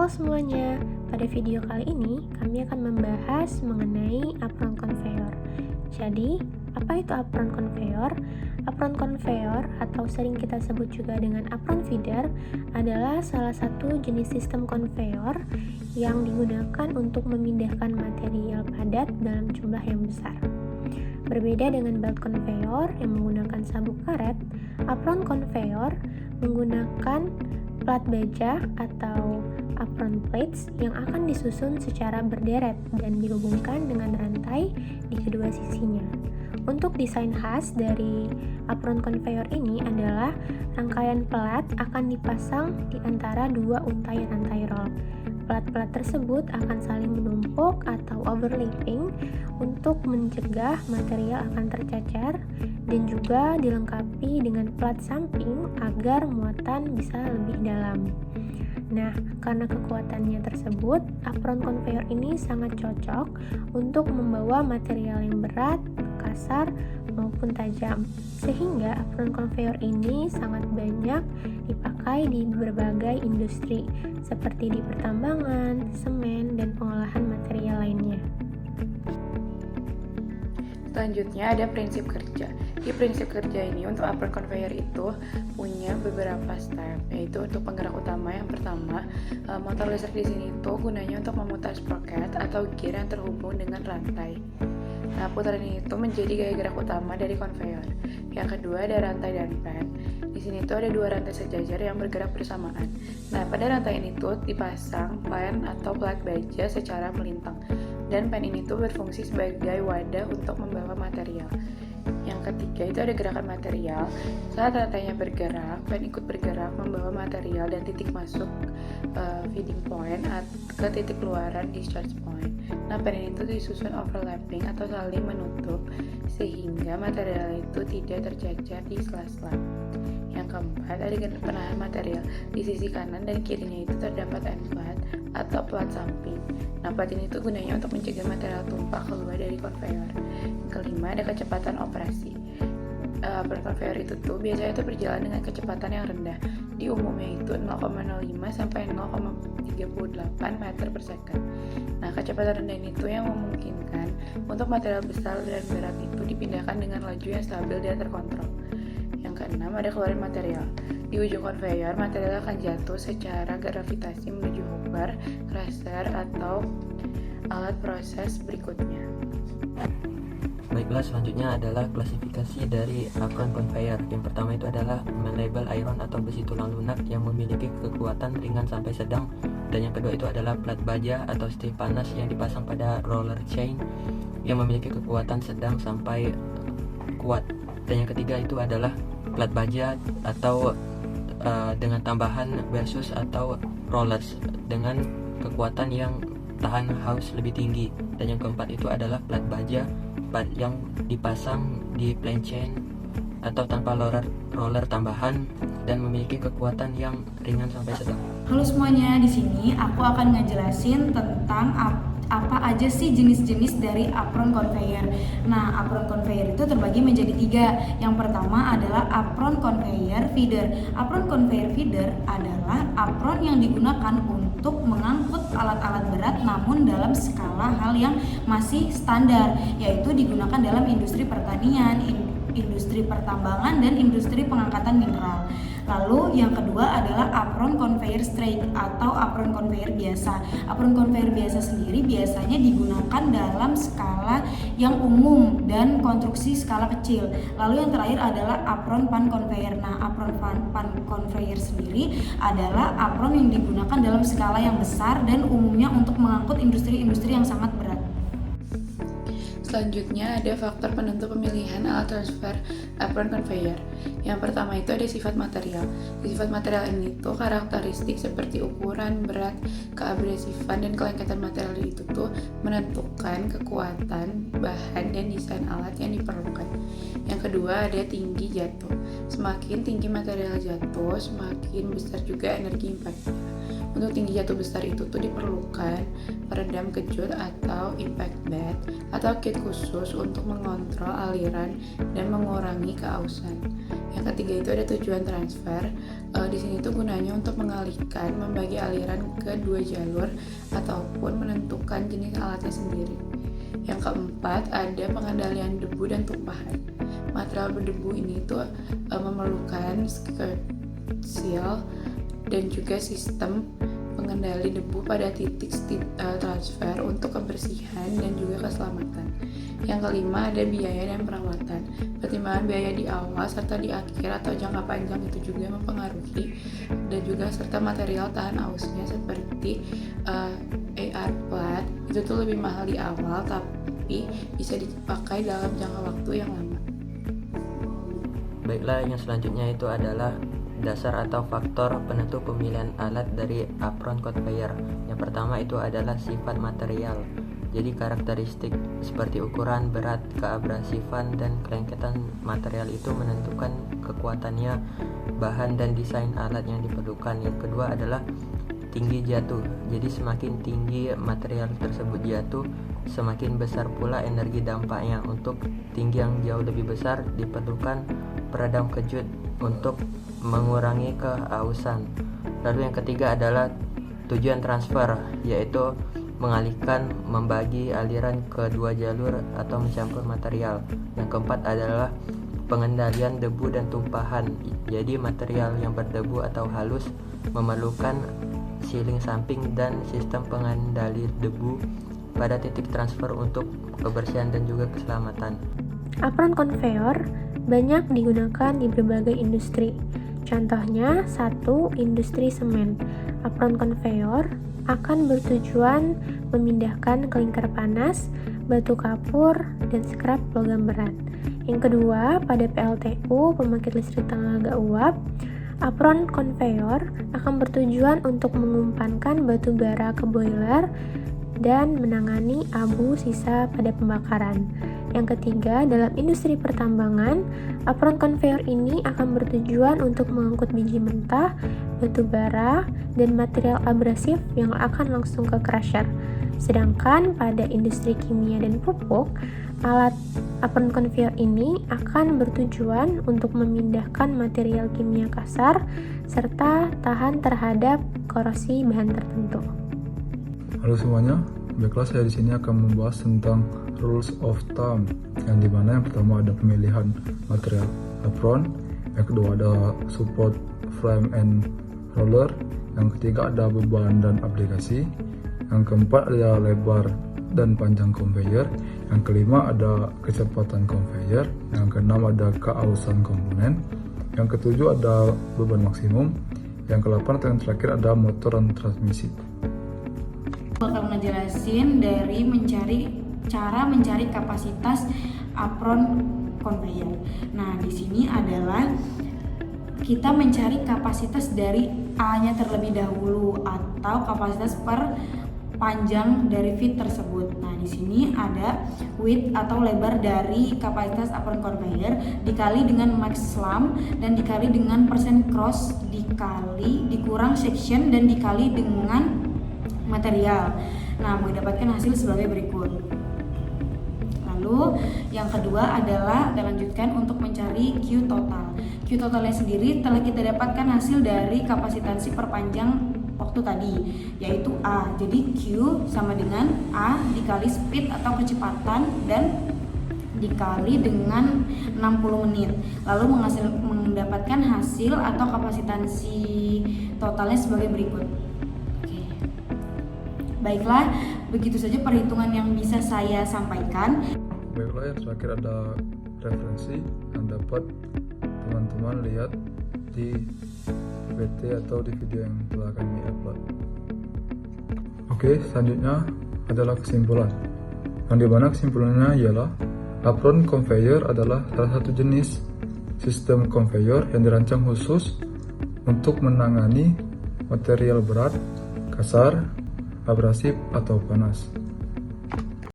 Halo semuanya, pada video kali ini kami akan membahas mengenai apron conveyor. Jadi, apa itu apron conveyor? Apron conveyor atau sering kita sebut juga dengan apron feeder adalah salah satu jenis sistem conveyor yang digunakan untuk memindahkan material padat dalam jumlah yang besar. Berbeda dengan belt conveyor yang menggunakan sabuk karet, apron conveyor menggunakan plat baja atau apron plates yang akan disusun secara berderet dan dihubungkan dengan rantai di kedua sisinya. Untuk desain khas dari apron conveyor ini adalah rangkaian plat akan dipasang di antara dua untai rantai roll. Plat-plat tersebut akan saling menumpuk atau overlapping untuk mencegah material akan tercecer dan juga dilengkapi dengan plat samping agar muatan bisa lebih dalam. Nah, karena kekuatannya tersebut, apron conveyor ini sangat cocok untuk membawa material yang berat, kasar, maupun tajam. Sehingga apron conveyor ini sangat banyak dipakai di berbagai industri, seperti di pertambangan, semen, dan pengolahan material lainnya. Selanjutnya ada prinsip kerja. Di prinsip kerja ini untuk apron conveyor itu punya beberapa step, yaitu untuk penggerak utama yang pertama, motor listrik di sini itu gunanya untuk memutar sprocket atau gear yang terhubung dengan rantai. Nah, putaran ini itu menjadi gaya gerak utama dari conveyor. Yang kedua ada rantai dan pen. Di sini tuh ada dua rantai sejajar yang bergerak bersamaan. Nah, pada rantai ini tuh dipasang pen atau plat baja secara melintang. Dan pen ini tuh berfungsi sebagai wadah untuk membawa material. Yang ketiga itu ada gerakan material. Saat rantainya bergerak, pen ikut bergerak membawa material dan titik masuk feeding point ke titik keluaran discharge point. Nah, pen ini tuh disusun overlapping atau saling menutup sehingga material itu tidak tercecer di sela-sela. Yang keempat ada penahan material. Di sisi kanan dan kirinya itu terdapat end plat atau plat samping. Nah, plat ini tuh gunanya untuk mencegah material tumpah keluar dari conveyor. Yang kelima ada kecepatan operasi. Apron conveyor itu tuh biasanya tuh berjalan dengan kecepatan yang rendah. Di umumnya itu 0,05 sampai 0,38 meter per second. Nah, kecepatan rendah ini tuh yang memungkinkan untuk material besar dan berat itu dipindahkan dengan laju yang stabil dan terkontrol. Yang keenam ada keluaran material. Di ujung conveyor, material akan jatuh secara gravitasi menuju hopper, crusher, atau alat proses berikutnya. Baiklah, selanjutnya adalah klasifikasi dari apron conveyor. Yang pertama itu adalah malleable iron atau besi tulang lunak yang memiliki kekuatan ringan sampai sedang. Dan yang kedua itu adalah plat baja atau stik panas yang dipasang pada roller chain yang memiliki kekuatan sedang sampai kuat. Dan yang ketiga itu adalah plat baja atau dengan tambahan versus atau rollers dengan kekuatan yang tahan haus lebih tinggi. Dan yang keempat itu adalah plat baja yang dipasang di plain chain atau tanpa roller tambahan dan memiliki kekuatan yang ringan sampai sedang. Halo semuanya, di sini aku akan ngejelasin tentang apa aja sih jenis-jenis dari apron conveyor. Nah, apron conveyor itu terbagi menjadi 3. Yang pertama adalah apron conveyor feeder. Apron conveyor feeder adalah apron yang digunakan untuk mengangkut alat-alat berat namun dalam skala hal yang masih standar, yaitu digunakan dalam industri pertanian, industri pertambangan, dan industri pengangkatan mineral. Lalu yang kedua adalah apron conveyor straight atau apron conveyor biasa. Apron conveyor biasa sendiri biasanya digunakan dalam skala yang umum dan konstruksi skala kecil. Lalu yang terakhir adalah apron pan conveyor. Nah, apron pan conveyor sendiri adalah apron yang digunakan dalam skala yang besar dan umumnya untuk mengangkut industri-industri yang sangat berat. Selanjutnya ada faktor penentu pemilihan alat transfer apron conveyor. Yang pertama itu ada sifat material. Sifat material ini tuh karakteristik seperti ukuran, berat, keabrasifan, dan kelengketan material itu tuh menentukan kekuatan, bahan, dan desain alat yang diperlukan. Yang kedua ada tinggi jatuh. Semakin tinggi material jatuh, semakin besar juga energi impact. Untuk tinggi jatuh besar itu tuh diperlukan peredam kejut atau impact bed atau kit khusus untuk mengontrol aliran dan mengurangi keausan. Yang ketiga itu ada tujuan transfer. Di sini tuh gunanya untuk mengalihkan, membagi aliran ke 2 jalur ataupun menentukan jenis alatnya sendiri. Yang keempat ada pengendalian debu dan tumpahan. Material berdebu ini tuh memerlukan skirt seal dan juga sistem pengendali debu pada titik transfer untuk kebersihan dan juga keselamatan. Yang kelima ada biaya dan perawatan. Pertimbangan biaya di awal serta di akhir atau jangka panjang itu juga mempengaruhi, dan juga serta material tahan ausnya seperti AR plat itu tuh lebih mahal di awal tapi bisa dipakai dalam jangka waktu yang lama. Baiklah, yang selanjutnya itu adalah dasar atau faktor penentu pemilihan alat dari apron conveyor. Yang pertama itu adalah sifat material. Jadi karakteristik seperti ukuran, berat, keabrasifan, dan kelengketan material itu menentukan kekuatannya, bahan dan desain alat yang diperlukan. Yang kedua adalah tinggi jatuh. Jadi semakin tinggi material tersebut jatuh, semakin besar pula energi dampaknya. Untuk tinggi yang jauh lebih besar diperlukan peredam kejut untuk mengurangi keausan. Lalu yang ketiga adalah tujuan transfer, yaitu mengalihkan, membagi aliran ke 2 jalur atau mencampur material. Yang keempat adalah pengendalian debu dan tumpahan. Jadi material yang berdebu atau halus memerlukan sealing samping dan sistem pengendali debu pada titik transfer untuk kebersihan dan juga keselamatan. Apron conveyor banyak digunakan di berbagai industri. Contohnya, 1. Industri semen. Apron conveyor akan bertujuan memindahkan klinker panas, batu kapur, dan skrap logam berat. Yang kedua, pada PLTU, pembangkit listrik tenaga uap, apron conveyor akan bertujuan untuk mengumpankan batu bara ke boiler dan menangani abu sisa pada pembakaran. Yang ketiga, dalam industri pertambangan, apron conveyor ini akan bertujuan untuk mengangkut biji mentah, batu bara, dan material abrasif yang akan langsung ke crusher. Sedangkan pada industri kimia dan pupuk, alat apron conveyor ini akan bertujuan untuk memindahkan material kimia kasar serta tahan terhadap korosi bahan tertentu. Halo semuanya, baiklah saya di sini akan membahas tentang rules of thumb, yang dimana yang pertama ada pemilihan material apron, yang kedua ada support frame and roller, yang ketiga ada beban dan aplikasi, yang keempat ada lebar dan panjang conveyor, yang kelima ada kecepatan conveyor, yang keenam ada keausan komponen, yang ketujuh ada beban maksimum, yang ke-8 atau yang terakhir ada motor dan transmisi. Bakal ngejelasin dari cara mencari kapasitas apron conveyor. Nah, di sini adalah kita mencari kapasitas dari A-nya terlebih dahulu atau kapasitas per panjang dari feet tersebut. Nah, di sini ada width atau lebar dari kapasitas apron conveyor dikali dengan max slump dan dikali dengan persen cross dikurang section dan dikali dengan material. Nah, mendapatkan hasil sebagai berikut. Lalu yang kedua adalah dilanjutkan untuk mencari Q total. Q totalnya sendiri telah kita dapatkan hasil dari kapasitansi perpanjang waktu tadi, yaitu A. Jadi Q sama dengan A dikali speed atau kecepatan dan dikali dengan 60 menit. Lalu mendapatkan hasil atau kapasitansi totalnya sebagai berikut. Baiklah, begitu saja perhitungan yang bisa saya sampaikan. Baiklah, yang terakhir ada referensi yang dapat teman-teman lihat di PT atau di video yang telah kami upload. Oke, selanjutnya adalah kesimpulan. Yang dimana kesimpulannya ialah apron conveyor adalah salah satu jenis sistem conveyor yang dirancang khusus untuk menangani material berat, kasar, abrasif atau panas.